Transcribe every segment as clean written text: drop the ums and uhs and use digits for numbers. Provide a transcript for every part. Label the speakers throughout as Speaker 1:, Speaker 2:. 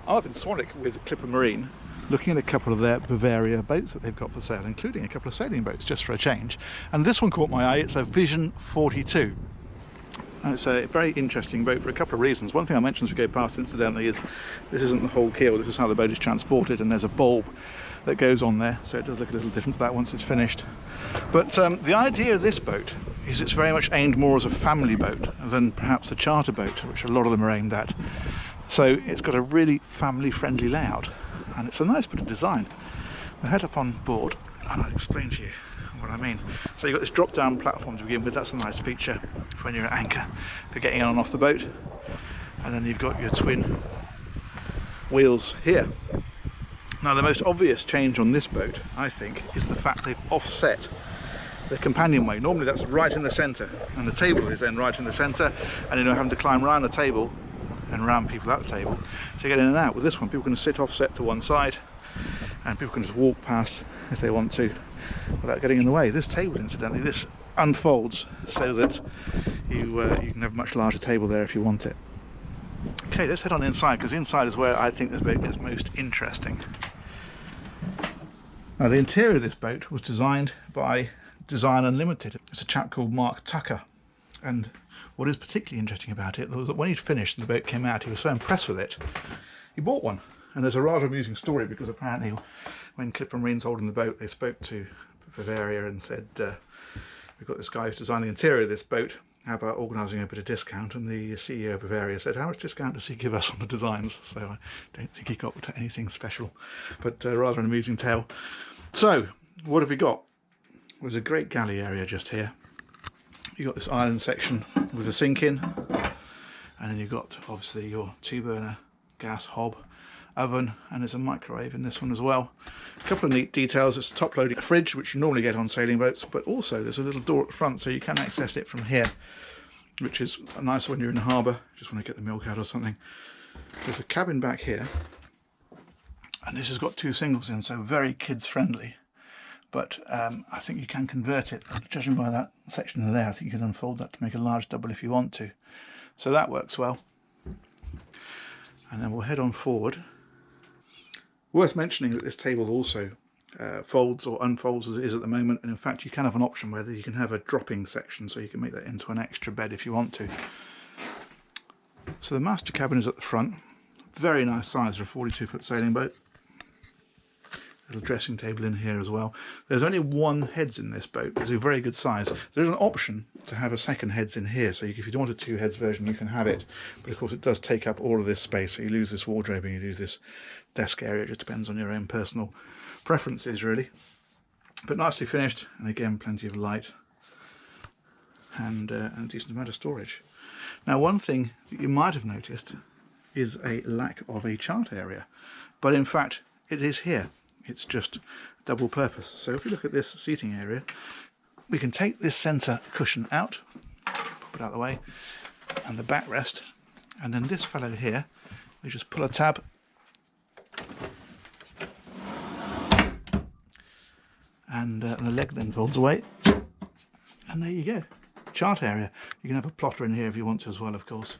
Speaker 1: I'm up in Swanwick with Clipper Marine, looking at a couple of their Bavaria boats that they've got for sale, including a couple of sailing boats, just for a change. And this one caught my eye. It's a Vision 42. And it's a very interesting boat for a couple of reasons. One thing I mentioned as we go past, incidentally, is this isn't the whole keel. This is how the boat is transported, and there's a bulb that goes on there, so it does look a little different to that once it's finished. But the idea of this boat is it's very much aimed more as a family boat than perhaps a charter boat, which a lot of them are aimed at. So it's got a really family-friendly layout, and it's a nice bit of design. We'll head up on board and I'll explain to you what I mean. So you've got this drop-down platform to begin with. That's a nice feature for when you're at anchor for getting on and off the boat. And then you've got your twin wheels here. Now the most obvious change on this boat, I think, is the fact they've offset the companionway. Normally that's right in the centre, and the table is then right in the centre, and you're having to climb around the table and round people at the table to get in and out. With this one, people can sit offset to one side, and people can just walk past if they want to without getting in the way. This table, incidentally, this unfolds so that you can have a much larger table there if you want it. Okay, let's head on inside, because inside is where I think this boat gets most interesting. Now the interior of this boat was designed by Design Unlimited. It's a chap called Mark Tucker, and what is particularly interesting about it was that when he'd finished and the boat came out, he was so impressed with it, he bought one. And there's a rather amusing story, because apparently when Clipper Marine's holding the boat, they spoke to Bavaria and said, we've got this guy who's designing the interior of this boat, how about organising a bit of discount? And the CEO of Bavaria said, how much discount does he give us on the designs? So I don't think he got anything special, but rather an amusing tale. So what have we got? There's a great galley area just here. You've got this island section with a sink in, and then you've got obviously your 2-burner gas hob oven, and there's a microwave in this one as well. A couple of neat details. It's a top loading fridge, which you normally get on sailing boats, but also there's a little door at the front so you can access it from here, which is nice when you're in the harbour, just want to get the milk out or something. There's a cabin back here, and this has got 2 singles in, so very kids friendly. But I think you can convert it, judging by that section there. I think you can unfold that to make a large double if you want to, so that works well. And then we'll head on forward. Worth mentioning that this table also folds or unfolds as it is at the moment, and in fact you can have an option where you can have a dropping section, so you can make that into an extra bed if you want to. So the master cabin is at the front, very nice size for a 42-foot sailing boat. Little dressing table in here as well. There's only 1 heads in this boat, it's a very good size. There's an option to have a second heads in here, so if you want a 2 heads version you can have it, but of course it does take up all of this space, so you lose this wardrobe and you lose this desk area. It just depends on your own personal preferences really. But nicely finished, and again plenty of light and a decent amount of storage. Now one thing that you might have noticed is a lack of a chart area, but in fact it is here. It's just double purpose. So if we look at this seating area, we can take this centre cushion out, pop it out of the way, and the backrest, and then this fellow here, we just pull a tab, and the leg then folds away, and there you go, chart area. You can have a plotter in here if you want to as well, of course.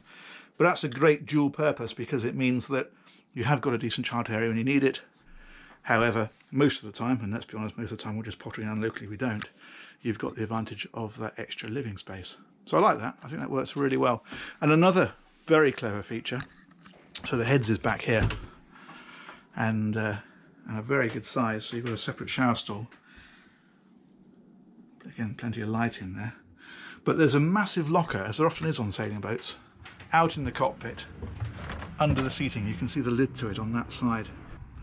Speaker 1: But that's a great dual purpose, because it means that you have got a decent chart area when you need it. However, most of the time, and let's be honest, most of the time we're just pottering around locally, we don't, you've got the advantage of that extra living space. So I like that. I think that works really well. And another very clever feature, so the heads is back here, and a very good size, so you've got a separate shower stall. Again, plenty of light in there. But there's a massive locker, as there often is on sailing boats, out in the cockpit, under the seating. You can see the lid to it on that side,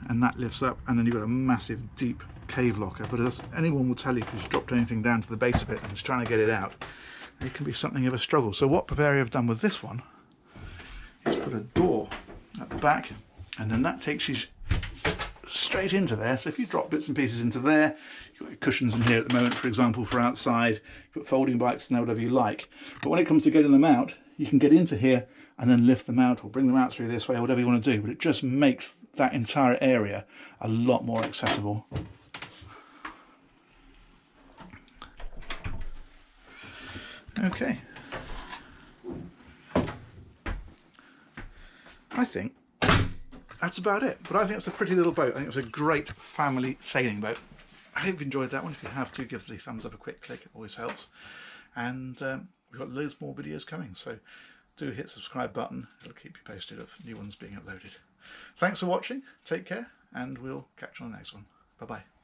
Speaker 1: and that lifts up, and then you've got a massive deep cave locker. But as anyone will tell you, if you've dropped anything down to the base of it and is trying to get it out, it can be something of a struggle. So what Bavaria have done with this one is put a door at the back, and then that takes you straight into there. So if you drop bits and pieces into there, you've got your cushions in here at the moment, for example, for outside, you've got folding bikes in there, whatever you like. But when it comes to getting them out, you can get into here and then lift them out or bring them out through this way, or whatever you want to do. But it just makes that entire area a lot more accessible. Okay. I think that's about it. But I think it's a pretty little boat. I think it's a great family sailing boat. I hope you enjoyed that one. If you have, do give the thumbs up a quick click. It always helps. And we've got loads more videos coming, so do hit the subscribe button. It'll keep you posted of new ones being uploaded. Thanks for watching. Take care, and we'll catch you on the next one. Bye-bye.